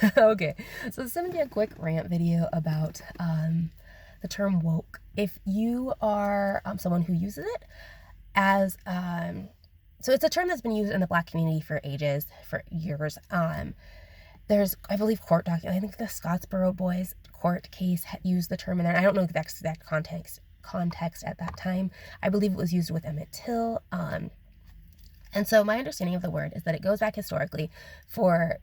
Okay, so this is gonna be a quick rant video about the term woke. If you are someone who uses it as so it's a term that's been used in the Black community for ages, for years. There's, I believe, court document. I think the Scottsboro Boys court case used the term in there. I don't know the exact context at that time. I believe it was used with Emmett Till. And so my understanding of the word is that it goes back historically for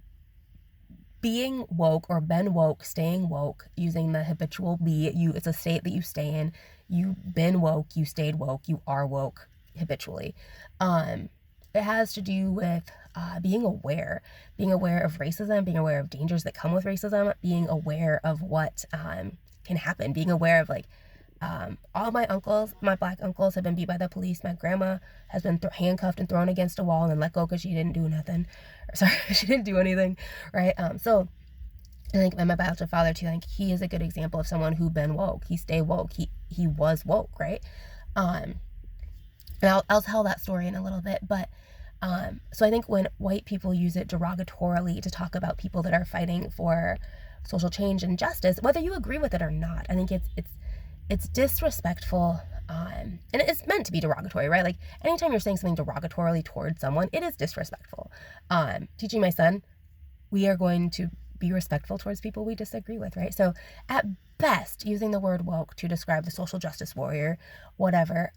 being woke or been woke, staying woke, using the habitual be. It's a state that you stay in. You've been woke, you stayed woke, you are woke habitually. It has to do with being aware of racism, being aware of dangers that come with racism, being aware of what can happen, being aware of all my uncles, my black uncles, have been beat by the police. My grandma has been handcuffed and thrown against a wall and then let go because she didn't do nothing. Sorry, she didn't do anything, right? So I think my biological father too, like he is a good example of someone who been woke. He stayed woke. He was woke, right? And I'll tell that story in a little bit, but so I think when white people use it derogatorily to talk about people that are fighting for social change and justice, whether you agree with it or not, I think it's disrespectful, and it's meant to be derogatory, right? Like anytime you're saying something derogatorily towards someone, it is disrespectful. Teaching my son, we are going to be respectful towards people we disagree with, right? So at best, using the word woke to describe the social justice warrior, whatever,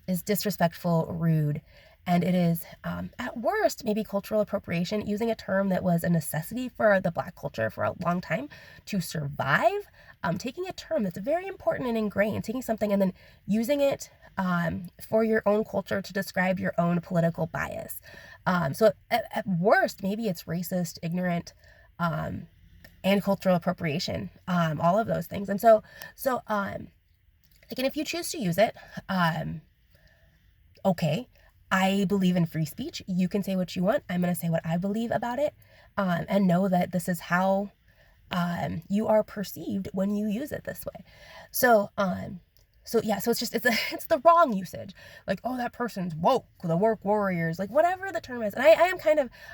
is disrespectful, rude, and it is, at worst, maybe cultural appropriation, using a term that was a necessity for the Black culture for a long time to survive. Taking a term that's very important and ingrained, taking something and then using it for your own culture to describe your own political bias. So at worst, maybe it's racist, ignorant, and cultural appropriation, all of those things. And again, if you choose to use it, okay. I believe in free speech. You can say what you want. I'm going to say what I believe about it, and know that this is how you are perceived when you use it this way. So, yeah, so it's the wrong usage. Like, oh, that person's woke, the work warriors, like whatever the term is. And I'm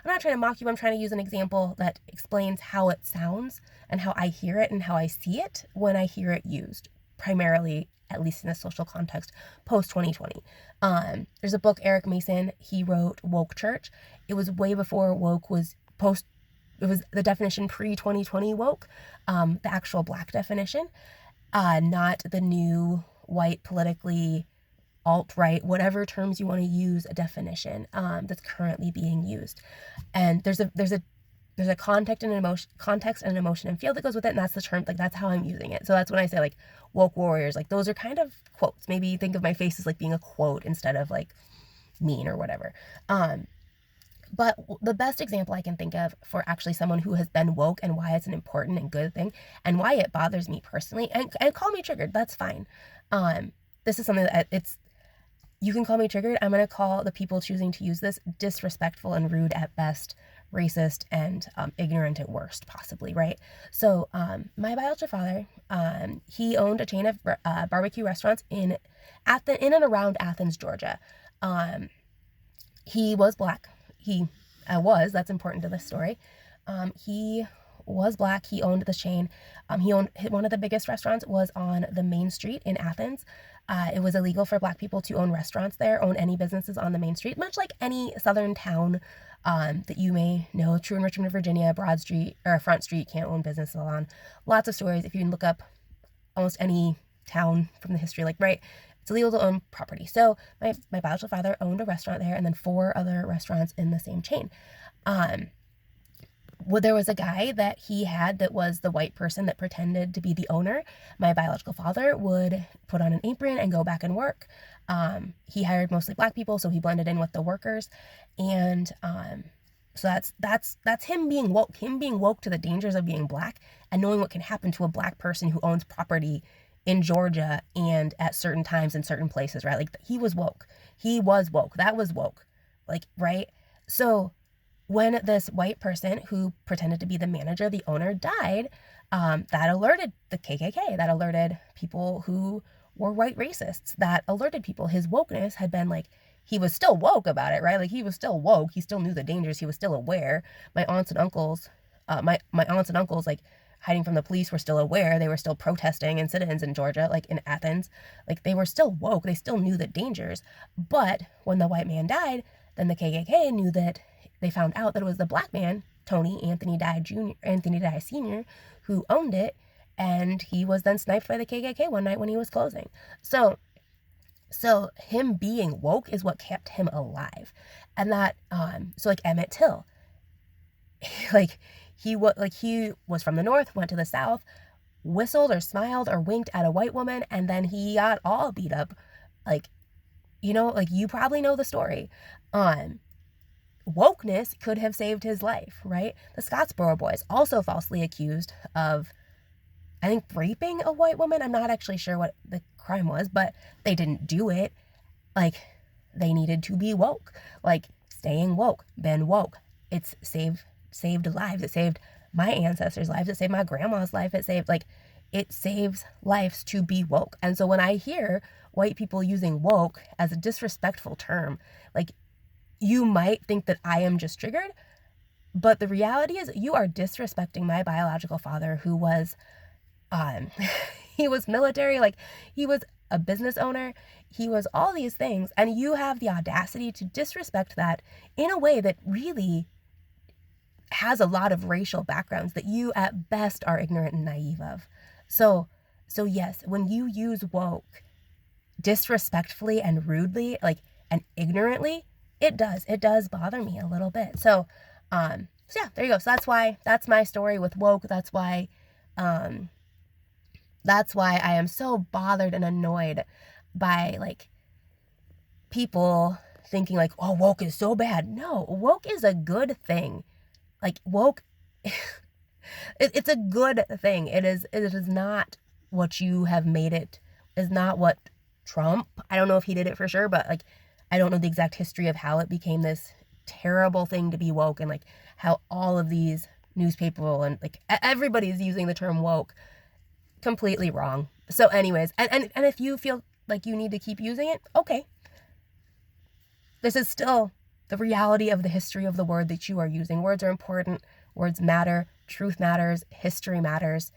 not trying to mock you. I'm trying to use an example that explains how it sounds and how I hear it and how I see it when I hear it used, primarily, at least in a social context, post 2020. There's a book, Eric Mason, he wrote Woke Church. It was way before woke was it was the definition pre-2020 woke, the actual Black definition, not the new white politically alt-right, whatever terms you want to use, a definition that's currently being used. And there's a context and an emotion and feel that goes with it, and that's the term, like that's how I'm using it. So that's when I say like woke warriors, like those are kind of quotes. Maybe think of my face as like being a quote instead of like mean or whatever. But the best example I can think of for actually someone who has been woke and why it's an important and good thing and why it bothers me personally, and call me triggered, that's fine. This is something that you can call me triggered. I'm going to call the people choosing to use this disrespectful and rude at best, racist and ignorant at worst, possibly, right? So my biological father, he owned a chain of barbecue restaurants in and around Athens, Georgia. He was Black. That's important to this story. He was Black. He owned the chain. He owned one of the biggest restaurants was on the main street in Athens. It was illegal for Black people to own restaurants there, own any businesses on the main street, much like any southern town that you may know. True in Richmond, Virginia, Broad Street or Front Street can't own businesses on. Lots of stories. If you can look up almost any town from the history, like right, it's illegal to own property. So my biological father owned a restaurant there and then 4 other restaurants in the same chain. Well, there was a guy that he had that was the white person that pretended to be the owner. My biological father would put on an apron and go back and work. He hired mostly Black people, so he blended in with the workers. And so that's him being woke to the dangers of being Black and knowing what can happen to a Black person who owns property in Georgia and at certain times in certain places, right? Like he was woke. That was woke. Like, right? So when this white person who pretended to be the manager, the owner, died, that alerted the KKK, that alerted people who were white racists, that alerted people. His wokeness had been like, he was still woke about it, right? Like he was still woke. He still knew the dangers. He was still aware. My aunts and uncles My aunts and uncles, like, hiding from the police, were still aware. They were still protesting and sit-ins in Georgia, like in Athens. Like, they were still woke. They still knew the dangers. But when the white man died, then the KKK knew that, they found out that it was the black man, Anthony Dye Sr., who owned it, and he was then sniped by the KKK one night when he was closing. So him being woke is what kept him alive. And that, so like Emmett Till, like he was from the North, went to the South, whistled or smiled or winked at a white woman, and then he got all beat up. Like, like, you probably know the story. Wokeness could have saved his life, right? The Scottsboro Boys, also falsely accused of, I think, raping a white woman. I'm not actually sure what the crime was, but they didn't do it. Like, they needed to be woke. Like, staying woke, been woke. It's saved lives. It saved my ancestors' lives. It saved my grandma's life. It saves lives to be woke. And so when I hear white people using woke as a disrespectful term, like, you might think that I am just triggered, but the reality is you are disrespecting my biological father, who was, he was military, like, he was a business owner, he was all these things, and you have the audacity to disrespect that in a way that really has a lot of racial backgrounds that you at best are ignorant and naive of. So yes, when you use woke disrespectfully and rudely, like, and ignorantly, it does bother me a little bit. So yeah, there you go. So that's my story with woke. That's why I am so bothered and annoyed by, like, people thinking like, oh, woke is so bad. No, woke is a good thing. Like, woke, it's a good thing. It is not what you have made it. It's not what Trump, I don't know if he did it for sure, but, like, I don't know the exact history of how it became this terrible thing to be woke, and, like, how all of these newspaper and, like, everybody's using the term woke completely wrong. So anyways, and if you feel like you need to keep using it, okay. This is still the reality of the history of the word that you are using. Words are important. Words matter. Truth matters. History matters.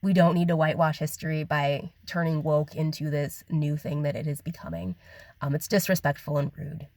We don't need to whitewash history by turning woke into this new thing that it is becoming. It's disrespectful and rude.